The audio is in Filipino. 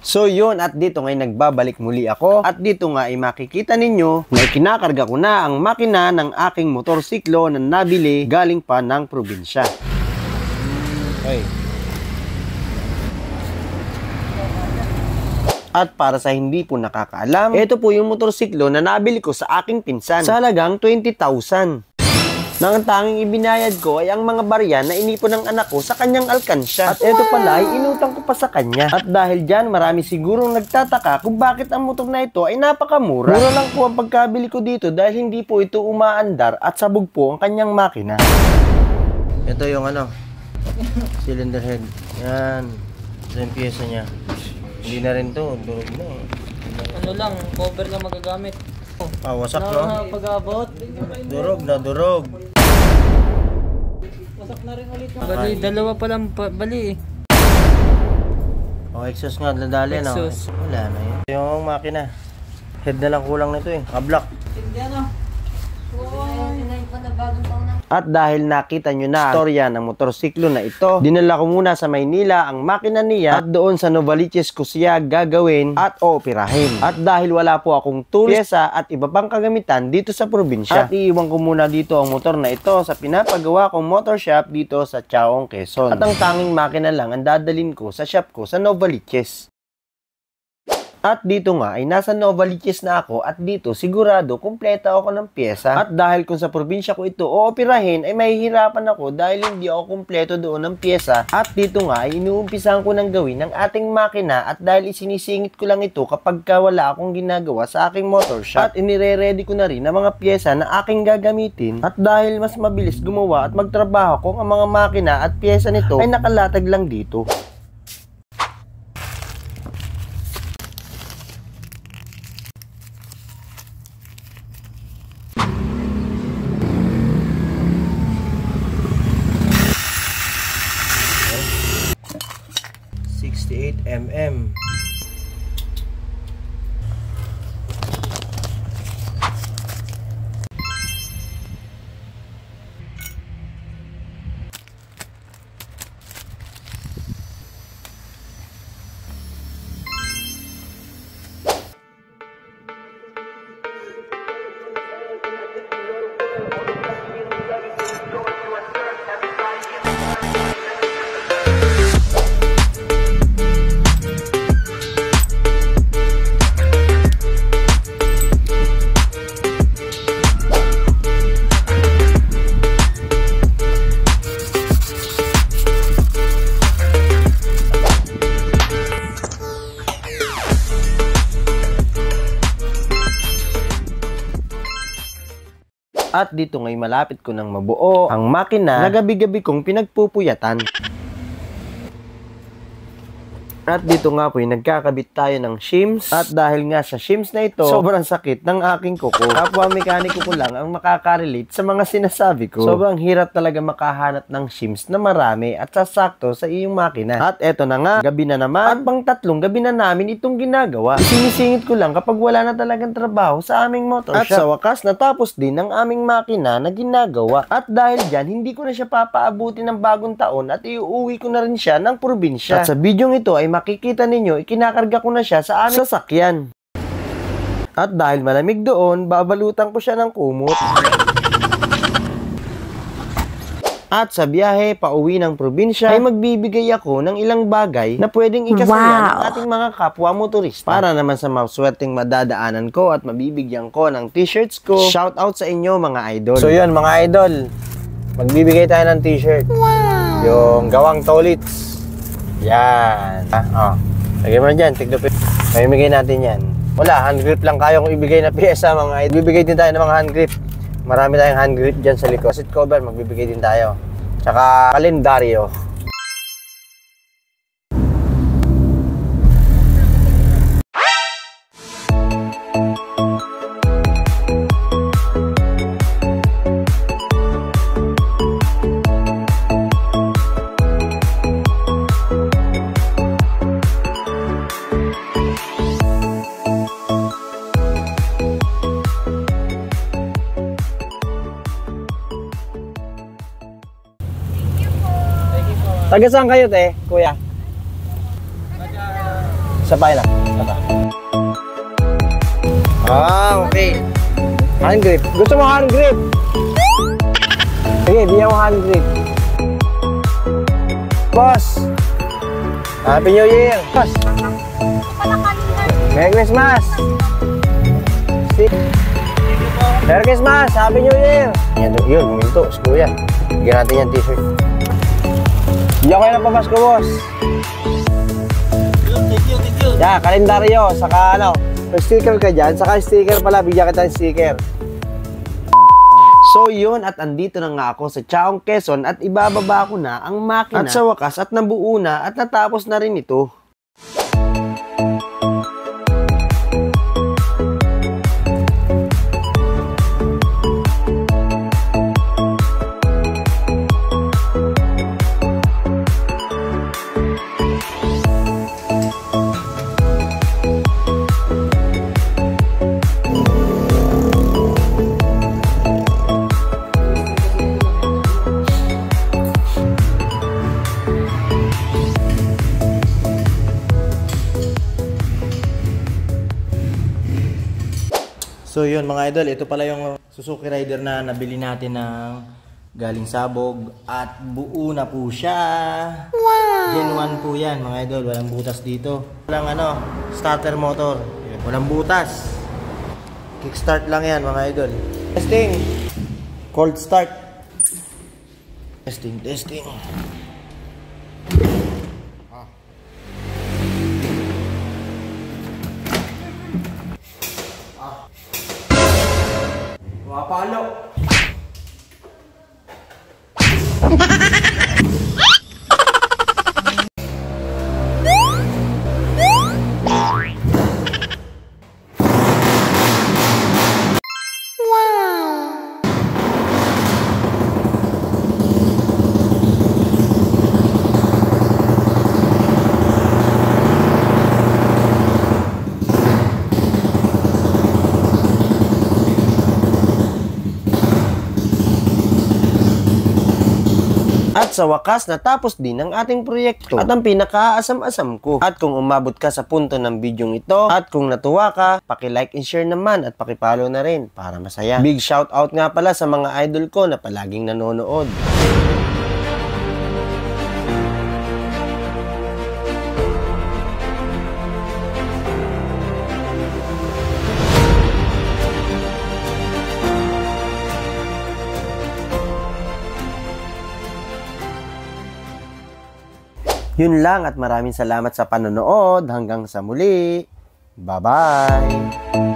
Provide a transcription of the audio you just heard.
So yun, at dito ngay nagbabalik muli ako at dito nga ay makikita ninyo na ikinakarga ko na ang makina ng aking motorsiklo na nabili galing pa ng probinsya. Okay. At para sa hindi po nakakaalam, ito po yung motorsiklo na nabili ko sa aking pinsan sa halagang 20,000. Nang tanging ibinayad ko ay ang mga barya na inipon ng anak ko sa kanyang alkansya. At ito pala ay inutang ko pa sa kanya. At dahil dyan, marami sigurong nagtataka kung bakit ang motor na ito ay napakamura. Mura lang po ang pagkabili ko dito dahil hindi po ito umaandar at sabog po ang kanyang makina. Ito yung cylinder head. Yan. Ito yung pyesa niya. Hindi na rin to. Durog na. Ano lang, cover lang magagamit. Wasak no? Pag-abot. Durog na durog. Wasak na rin ulit. Bali, dalawa pa lang bali eh. Oh, exhaust nga, dadali na. Wala na yun. Yung makina. Head na lang kulang nito eh. Kablock. Hindi ano. At dahil nakita nyo na ang storya ng motorsiklo na ito, dinala ko muna sa Maynila ang makina niya at doon sa Novaliches ko siya gagawin at ooperahin. At dahil wala po akong tools, pyesa at iba pang kagamitan dito sa probinsya, at iiwan ko muna dito ang motor na ito sa pinapagawa kong motor shop dito sa Chaong, Quezon. At ang tanging makina lang ang dadalhin ko sa shop ko sa Novaliches. At dito nga ay nasa Novaliches na ako at dito sigurado kumpleto ako ng pyesa. At dahil kung sa probinsya ko ito ooperahin ay mahihirapan ako dahil hindi ako kumpleto doon ng pyesa. At dito nga ay inuumpisahan ko ng gawin ng ating makina at dahil isinisingit ko lang ito kapag wala akong ginagawa sa aking motor shop. At inire-ready ko na rin ang mga pyesa na aking gagamitin. At dahil mas mabilis gumawa at magtrabaho kung ang mga makina at pyesa nito ay nakalatag lang dito. mm. At dito ngay malapit ko nang mabuo ang makina na gabi-gabi kong pinagpupuyatan. At dito nga po nagkakabit tayo ng shims. At dahil nga sa shims na ito, sobrang sakit ng aking kuko. Kapwa mekaniko ko lang ang makaka-relate sa mga sinasabi ko. Sobrang hirap talaga makahanap ng shims na marami at sasakto sa iyong makina. At eto na nga, gabi na naman. At pang tatlong gabi na namin itong ginagawa. Sinisingit ko lang kapag wala na talagang trabaho sa aming motor shop. At sa wakas, natapos din ang aming makina na ginagawa. At dahil dyan, hindi ko na siya papaabuti ng bagong taon at iuwi ko na rin siya ng probinsya. At sa bidyong ito ay makikita ninyo, ikinakarga ko na siya sa aming sasakyan. At dahil malamig doon, babalutan ko siya ng kumot. At sa biyahe pauwi ng probinsya ay magbibigay ako ng ilang bagay na pwedeng ikasaya ng ating mga kapwa motorista. Para naman sa maswerteng madadaanan ko at mabibigyan ko ng t-shirts ko. Shout out sa inyo mga idol. So yun mga idol, magbibigay tayo ng t-shirt. Wow! Yung gawang tolits. Yan. Lagay mo na dyan, tiglupin. Mamimigay natin yan. Wala, hand grip lang kayong ibigay na pyesa mga idol. Bibigay din tayo ng mga hand grip. Marami tayong hand grip dyan sa likod. Seat cover, magbibigay din tayo. Tsaka kalendaryo. Taga saan kayo, te, kuya? Taga Sa Isa pa lang. Isa pa. Okay. Hand grip. Gusto mo hand grip? Sige, bigyan mo hand grip. Boss! Happy New Year! Boss! Merry Christmas! Merry Christmas! Happy New Year! Yan, yun, huminto. Kuya. Bigyan natin yan t-shirt. Bigyan ko yan ang pamasko, boss. Thank you. Yeah, kalendaryo, saka ano, may sticker ka dyan, saka sticker pala, bigyan kita ng sticker. So yun, at andito na nga ako sa Chaong, Quezon at ibababa ko na ang makina. At sa wakas, at nabuo na at natapos na rin ito. So yun mga idol, ito pala yung Suzuki Rider na nabili natin ng galing sabog at buo na po siya. Wow! Gen 1 po yan mga idol, walang butas dito. Walang ano, starter motor, yun. Walang butas. Kickstart lang yan mga idol. Testing! Cold start. Testing. Mapalo. At sa wakas, natapos din ang ating proyekto at ang pinakaasam-asam ko. At kung umabot ka sa punto ng bidyong ito at kung natuwa ka, paki-like and share naman at paki-follow na rin para masaya. Big shout out nga pala sa mga idol ko na palaging nanonood. Yun lang at maraming salamat sa panonood. Hanggang sa muli. Bye-bye!